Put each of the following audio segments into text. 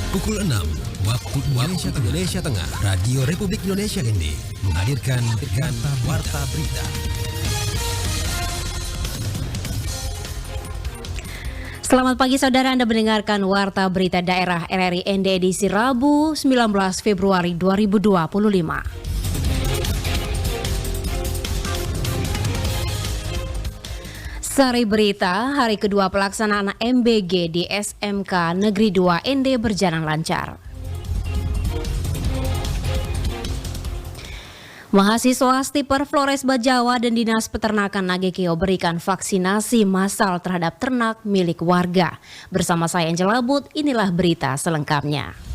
Pukul 6 waktu Indonesia Tengah, Radio Republik Indonesia ini menghadirkan Warta Berita. Selamat pagi saudara, Anda mendengarkan Warta Berita Daerah RRI ND edisi Rabu 19 Februari 2025. Sari berita, hari kedua pelaksanaan MBG di SMK Negeri 2 ND berjalan lancar. Mahasiswa Stiper Flores Bajawa dan Dinas Peternakan Nagekeo berikan vaksinasi massal terhadap ternak milik warga. Bersama saya Angela But, inilah berita selengkapnya.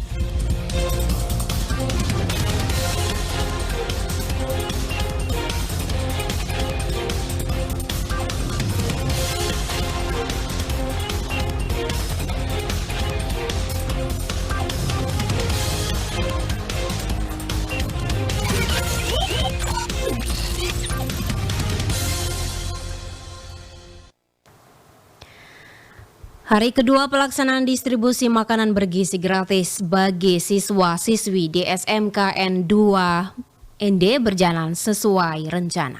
Hari kedua pelaksanaan distribusi makanan bergizi gratis bagi siswa-siswi di SMKN 2 ND berjalan sesuai rencana.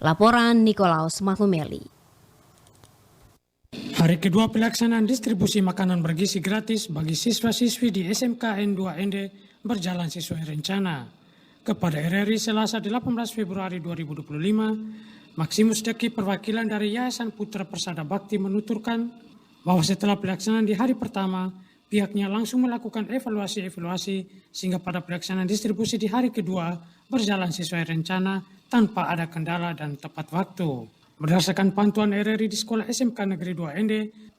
Laporan Nikolaus Mahumeli. Hari kedua pelaksanaan distribusi makanan bergizi gratis bagi siswa-siswi di SMKN 2 ND berjalan sesuai rencana. Kepada RRI Selasa 18 Februari 2025, Maximus Deki perwakilan dari Yayasan Putra Persada Bakti menuturkan bahwa setelah pelaksanaan di hari pertama, pihaknya langsung melakukan evaluasi sehingga pada pelaksanaan distribusi di hari kedua berjalan sesuai rencana tanpa ada kendala dan tepat waktu. Berdasarkan pantauan RRI di Sekolah SMK Negeri 2 ND,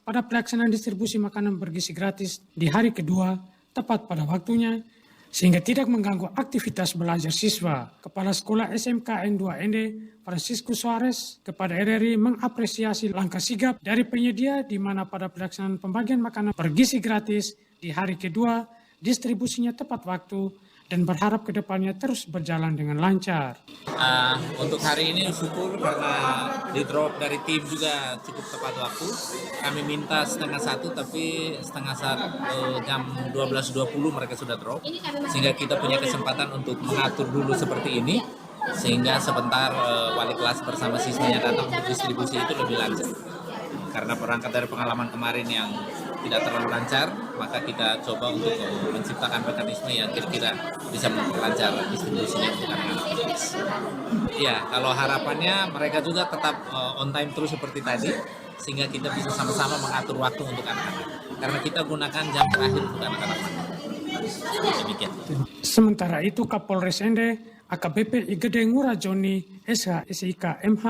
pada pelaksanaan distribusi makanan bergizi gratis di hari kedua tepat pada waktunya, sehingga tidak mengganggu aktivitas belajar siswa. Kepala Sekolah SMKN 2 ND, Francisco Suarez, kepada RRI mengapresiasi langkah sigap dari penyedia di mana pada pelaksanaan pembagian makanan bergizi gratis di hari kedua, distribusinya tepat waktu dan berharap kedepannya terus berjalan dengan lancar. Untuk hari ini syukur karena di drop dari tim juga cukup tepat waktu. Kami minta 12:30 tapi 12:30 jam 12.20 mereka sudah drop. Sehingga kita punya kesempatan untuk mengatur dulu seperti ini. Sehingga sebentar wali kelas bersama siswanya datang untuk distribusi itu lebih lancar. Karena berangkat dari pengalaman kemarin yang tidak terlalu lancar, maka kita coba untuk menciptakan mekanisme yang kira-kira bisa memperlancar distribusinya untuk anak-anak. Ya, kalau harapannya mereka juga tetap on time terus seperti tadi, sehingga kita bisa sama-sama mengatur waktu untuk anak-anak. Karena kita gunakan jam terakhir untuk anak-anak. Demikian. Sementara itu Kapolres ND, AKBP Igede Ngurah Joni, SH, SIK, MH,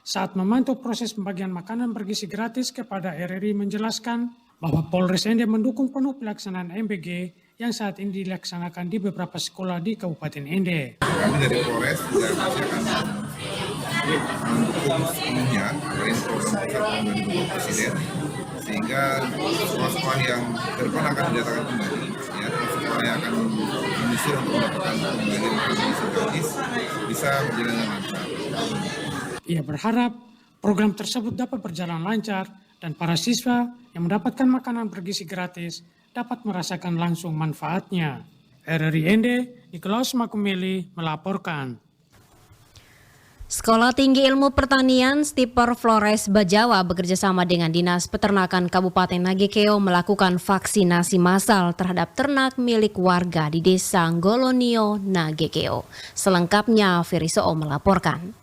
saat memantau proses pembagian makanan bergizi gratis kepada RRI menjelaskan bahwa Polres ND mendukung penuh pelaksanaan MBG yang saat ini dilaksanakan di beberapa sekolah di Kabupaten ND. Kami dari Polres juga masih akan mendukung sepenuhnya dari program pusat pembangunan Presiden, sehingga sekolah-sekolah yang ke depan akan dinyatakan kembali, ya, sekolah yang akan menyusul untuk mendapatkan pembagian makanan gratis bisa berjalan dengan lancar. Ia berharap program tersebut dapat berjalan lancar dan para siswa yang mendapatkan makanan bergizi gratis dapat merasakan langsung manfaatnya. RRI ND, Nikolaus Mahumeli melaporkan. Sekolah Tinggi Ilmu Pertanian Stiper Flores Bajawa bekerjasama dengan Dinas Peternakan Kabupaten Nagekeo melakukan vaksinasi massal terhadap ternak milik warga di Desa Golonio, Nagekeo. Selengkapnya Firiso melaporkan.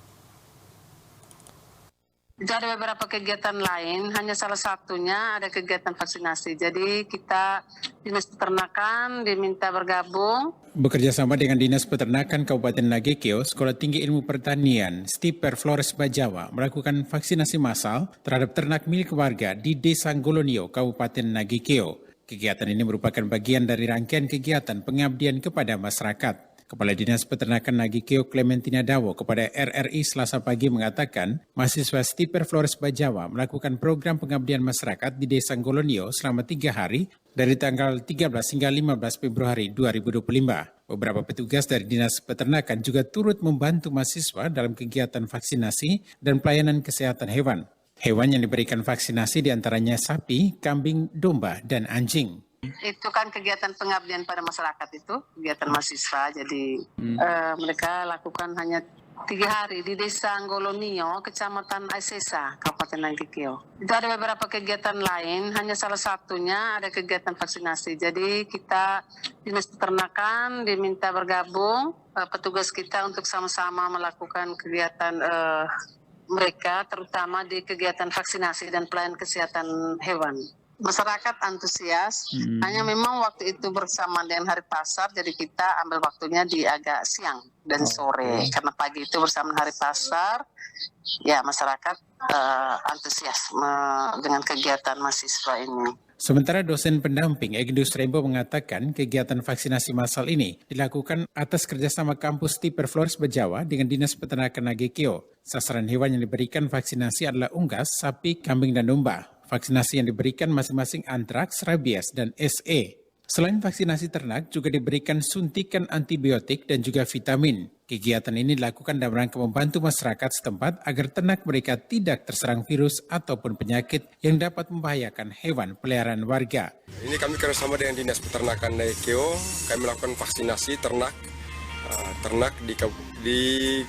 Itu ada beberapa kegiatan lain, hanya salah satunya ada kegiatan vaksinasi. Jadi kita Dinas Peternakan diminta bergabung. Bekerja sama dengan Dinas Peternakan Kabupaten Nagekeo, Sekolah Tinggi Ilmu Pertanian Stiper Flores Bajawa melakukan vaksinasi massal terhadap ternak milik warga di Desa Golonio, Kabupaten Nagekeo. Kegiatan ini merupakan bagian dari rangkaian kegiatan pengabdian kepada masyarakat. Kepala Dinas Peternakan Nagekeo Clementina Dawo kepada RRI Selasa pagi mengatakan, mahasiswa Stiper Flores Bajawa melakukan program pengabdian masyarakat di Desa Golonio selama 3 hari dari tanggal 13 hingga 15 Februari 2025. Beberapa petugas dari Dinas Peternakan juga turut membantu mahasiswa dalam kegiatan vaksinasi dan pelayanan kesehatan hewan. Hewan yang diberikan vaksinasi diantaranya sapi, kambing, domba, dan anjing. itu kan kegiatan pengabdian pada masyarakat itu, kegiatan mahasiswa. Jadi mereka lakukan hanya 3 hari di Desa Golonio, Kecamatan Aisesa, Kabupaten Nagekeo. Itu ada beberapa kegiatan lain, hanya salah satunya ada kegiatan vaksinasi. Jadi kita Dinas Peternakan diminta bergabung, petugas kita untuk sama-sama melakukan kegiatan mereka, terutama di kegiatan vaksinasi dan pelayanan kesehatan hewan. Masyarakat antusias, hanya memang waktu itu bersama dengan hari pasar, jadi kita ambil waktunya di agak siang dan sore. Karena pagi itu bersama hari pasar, ya masyarakat antusias dengan kegiatan mahasiswa ini. Sementara dosen pendamping Egdus Rembo mengatakan kegiatan vaksinasi massal ini dilakukan atas kerjasama kampus Stiper Flores Bajawa dengan Dinas Peternakan Nagekeo. Sasaran hewan yang diberikan vaksinasi adalah unggas, sapi, kambing, dan domba. Vaksinasi yang diberikan masing-masing antraks, rabies, dan SE. Selain vaksinasi ternak, juga diberikan suntikan antibiotik dan juga vitamin. Kegiatan ini dilakukan dalam rangka membantu masyarakat setempat agar ternak mereka tidak terserang virus ataupun penyakit yang dapat membahayakan hewan peliharaan warga. Ini kami kerjasama dengan Dinas Peternakan Nagekeo, kami melakukan vaksinasi ternak di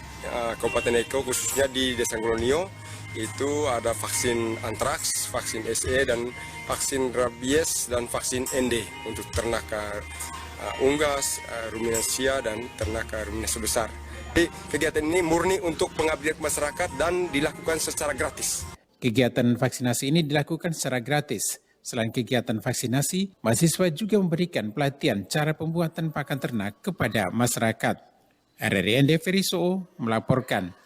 Kabupaten Nagekeo, khususnya di Desa Golonio. Itu ada vaksin antraks, vaksin SE, dan vaksin rabies, dan vaksin ND untuk ternak unggas, ruminansia, dan ternak ruminasi besar. Jadi kegiatan ini murni untuk pengabdian masyarakat dan dilakukan secara gratis. Kegiatan vaksinasi ini dilakukan secara gratis. Selain kegiatan vaksinasi, mahasiswa juga memberikan pelatihan cara pembuatan pakan ternak kepada masyarakat. RRI Feriso melaporkan.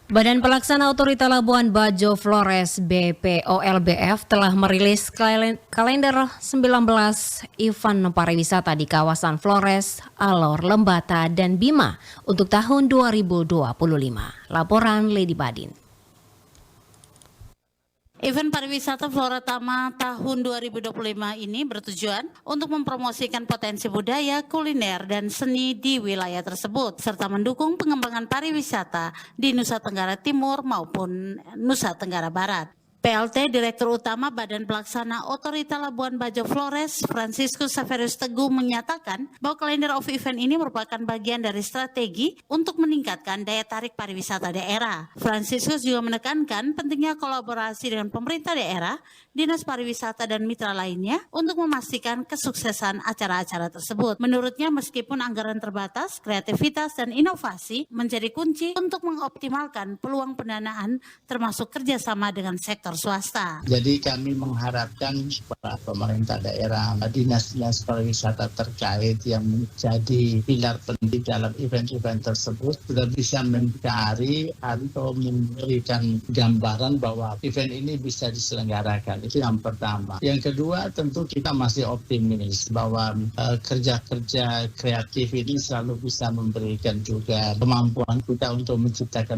Badan Pelaksana Otorita Labuan Bajo Flores BPOLBF telah merilis kalender 19 event pariwisata di kawasan Flores, Alor, Lembata, dan Bima untuk tahun 2025. Laporan Lady Badin. Event pariwisata Floratama tahun 2025 ini bertujuan untuk mempromosikan potensi budaya, kuliner, dan seni di wilayah tersebut, serta mendukung pengembangan pariwisata di Nusa Tenggara Timur maupun Nusa Tenggara Barat. PLT Direktur Utama Badan Pelaksana Otorita Labuan Bajo Flores, Franciscus Saverius Teguh, menyatakan bahwa kalender of event ini merupakan bagian dari strategi untuk meningkatkan daya tarik pariwisata daerah. Franciscus juga menekankan pentingnya kolaborasi dengan pemerintah daerah, dinas pariwisata, dan mitra lainnya untuk memastikan kesuksesan acara-acara tersebut. Menurutnya, meskipun anggaran terbatas, kreativitas dan inovasi menjadi kunci untuk mengoptimalkan peluang pendanaan termasuk kerjasama dengan sektor swasta. Jadi kami mengharapkan kepada pemerintah daerah, dinas-dinas pariwisata terkait yang menjadi pilar penting dalam event-event tersebut sudah bisa mencari atau memberikan gambaran bahwa event ini bisa diselenggarakan. Itu yang pertama. Yang kedua, tentu kita masih optimis bahwa kerja-kerja kreatif ini selalu bisa memberikan juga kemampuan kita untuk menciptakan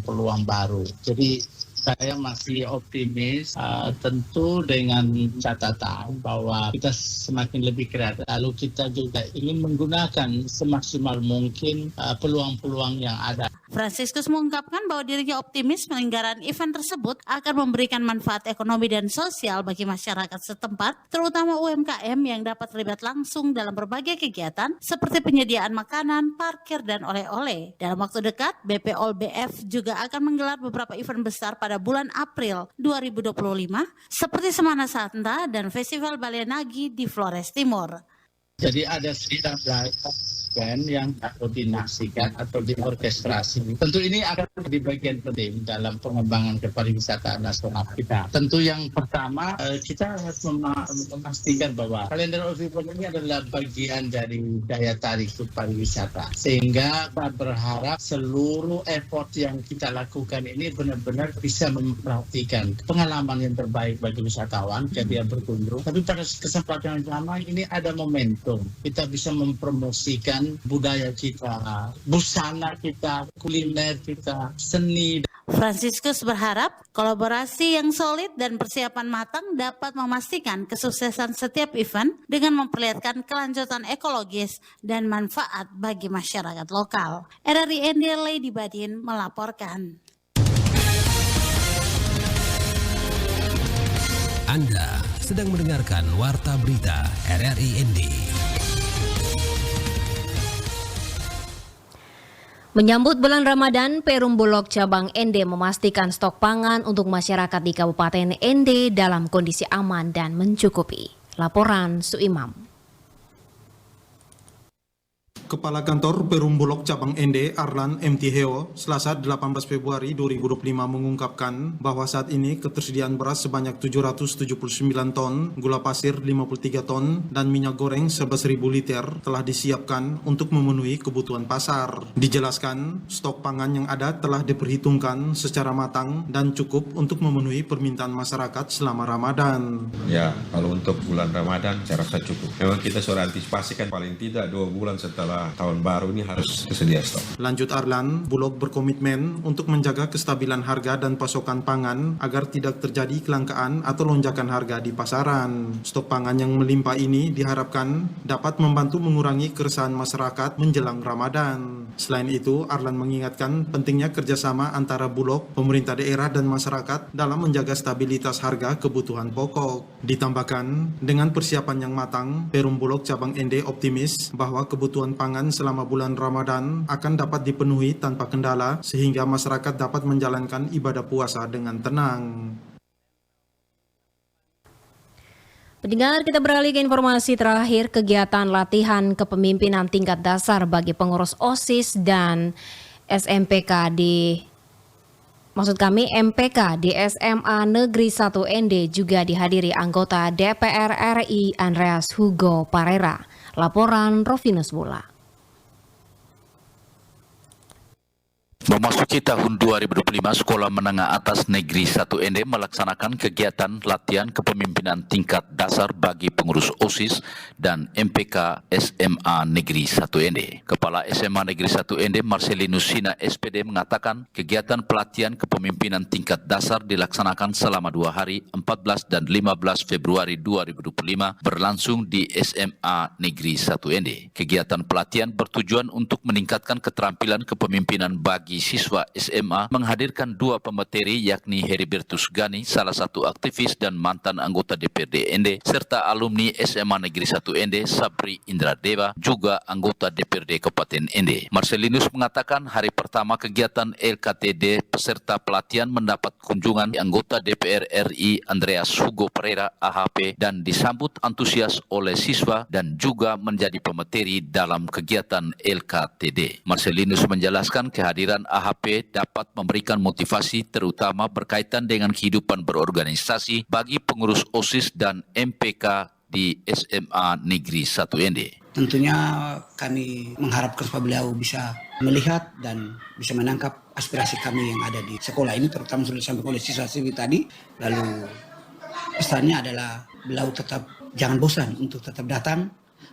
peluang baru. Jadi saya masih optimis, tentu dengan catatan bahwa kita semakin lebih kreatif. Lalu kita juga ingin menggunakan semaksimal mungkin peluang-peluang yang ada. Franciscus mengungkapkan bahwa dirinya optimis penyelenggaraan event tersebut akan memberikan manfaat ekonomi dan sosial bagi masyarakat setempat, terutama UMKM yang dapat terlibat langsung dalam berbagai kegiatan seperti penyediaan makanan, parkir, dan oleh-oleh. Dalam waktu dekat, BPOLBF juga akan menggelar beberapa event besar pada bulan April 2025 seperti Semana Santa dan Festival Balenagi di Flores Timur. Jadi ada sekitar event yang dikoordinasikan atau diorkestrasi. Tentu ini akan menjadi bagian penting dalam pengembangan kepariwisataan nasional kita. Tentu yang pertama, kita harus memastikan bahwa kalender of event ini adalah bagian dari daya tarik pariwisata. Sehingga kita berharap seluruh effort yang kita lakukan ini benar-benar bisa memperhatikan pengalaman yang terbaik bagi wisatawan ketika dia berkunjung. Tapi pada kesempatan yang sama ini ada momentum. Kita bisa mempromosikan budaya kita, busana kita, kuliner kita, seni. Franciscus berharap kolaborasi yang solid dan persiapan matang dapat memastikan kesuksesan setiap event dengan memperlihatkan kelanjutan ekologis dan manfaat bagi masyarakat lokal. RRI Lady Badin melaporkan. Anda sedang mendengarkan Warta Berita RRI ND. Menyambut bulan Ramadan, Perum Bulog Cabang ND memastikan stok pangan untuk masyarakat di Kabupaten ND dalam kondisi aman dan mencukupi. Laporan Suimam. Kepala Kantor Perum Bulog Cabang ND Arlan MT Heo Selasa 18 Februari 2025 mengungkapkan bahwa saat ini ketersediaan beras sebanyak 779 ton, gula pasir 53 ton, dan minyak goreng 11.000 liter telah disiapkan untuk memenuhi kebutuhan pasar. Dijelaskan, stok pangan yang ada telah diperhitungkan secara matang dan cukup untuk memenuhi permintaan masyarakat selama Ramadan. Ya, kalau untuk bulan Ramadan saya rasa cukup. Memang kita sudah antisipasikan paling tidak 2 bulan setelah tahun baru ini harus tersedia stok. Lanjut Arlan, Bulog berkomitmen untuk menjaga kestabilan harga dan pasokan pangan agar tidak terjadi kelangkaan atau lonjakan harga di pasaran. Stok pangan yang melimpah ini diharapkan dapat membantu mengurangi keresahan masyarakat menjelang Ramadan. Selain itu, Arlan mengingatkan pentingnya kerjasama antara Bulog, pemerintah daerah dan masyarakat dalam menjaga stabilitas harga kebutuhan pokok. Ditambahkan, dengan persiapan yang matang, Perum Bulog Cabang ND optimis bahwa kebutuhan pangan selama bulan Ramadan akan dapat dipenuhi tanpa kendala sehingga masyarakat dapat menjalankan ibadah puasa dengan tenang. Pendengar, kita beralih ke informasi terakhir. Kegiatan latihan kepemimpinan tingkat dasar bagi pengurus OSIS dan MPK di SMA Negeri 1 ND juga dihadiri anggota DPR RI Andreas Hugo Parera. Laporan Rovinus Bula. Memasuki tahun 2025, Sekolah Menengah Atas Negeri 1 ND melaksanakan kegiatan latihan kepemimpinan tingkat dasar bagi pengurus OSIS dan MPK SMA Negeri 1 ND. Kepala SMA Negeri 1 ND Marcelinus Sina SPD mengatakan kegiatan pelatihan kepemimpinan tingkat dasar dilaksanakan selama 2 hari 14 dan 15 Februari 2025 berlangsung di SMA Negeri 1 ND. Kegiatan pelatihan bertujuan untuk meningkatkan keterampilan kepemimpinan bagi siswa SMA, menghadirkan 2 pemateri yakni Heribertus Gani, salah satu aktivis dan mantan anggota DPRD ND, serta alumni SMA Negeri 1 ND Sabri Indra Dewa, juga anggota DPRD Kabupaten ND. Marcelinus mengatakan hari pertama kegiatan LKTD peserta pelatihan mendapat kunjungan anggota DPR RI Andreas Hugo Parera AHP dan disambut antusias oleh siswa dan juga menjadi pemateri dalam kegiatan LKTD. Marcelinus menjelaskan kehadiran AHP dapat memberikan motivasi terutama berkaitan dengan kehidupan berorganisasi bagi pengurus OSIS dan MPK di SMA Negeri 1 ND. Tentunya kami mengharapkan supaya beliau bisa melihat dan bisa menangkap aspirasi kami yang ada di sekolah ini, terutama sudah disampaikan oleh siswa-siswi tadi. Lalu pesannya adalah beliau tetap jangan bosan untuk tetap datang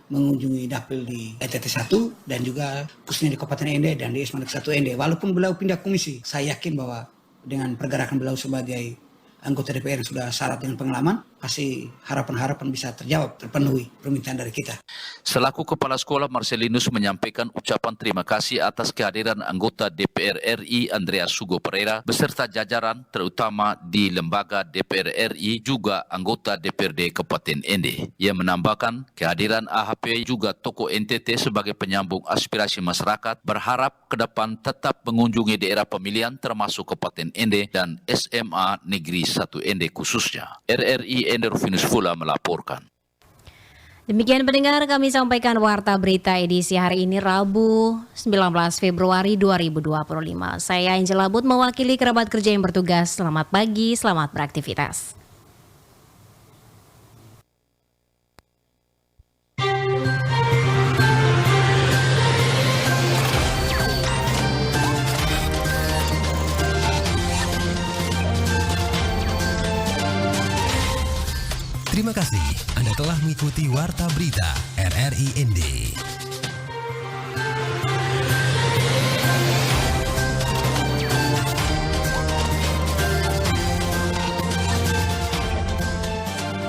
mengunjungi dapil di NTT 1 dan juga khususnya di Kabupaten ND dan di SMA Negeri 1 ND. Walaupun beliau pindah komisi, saya yakin bahwa dengan pergerakan beliau sebagai anggota DPR yang sudah syarat dengan pengalaman, pasti harapan-harapan bisa terjawab, terpenuhi permintaan dari kita. Selaku Kepala Sekolah, Marcelinus menyampaikan ucapan terima kasih atas kehadiran anggota DPR RI Andreas Hugo Parera beserta jajaran terutama di lembaga DPR RI juga anggota DPRD Kabupaten ND. Ia menambahkan kehadiran AHP juga tokoh NTT sebagai penyambung aspirasi masyarakat berharap ke depan tetap mengunjungi daerah pemilihan termasuk Kabupaten ND dan SMA Negeri 1 ND khususnya. RRI ND Rovinus Bula melaporkan. Demikian pendengar, kami sampaikan Warta Berita edisi hari ini Rabu 19 Februari 2025. Saya Angela But mewakili kerabat kerja yang bertugas. Selamat pagi, selamat beraktivitas. Terima kasih Anda telah mengikuti Warta Berita RRI ND.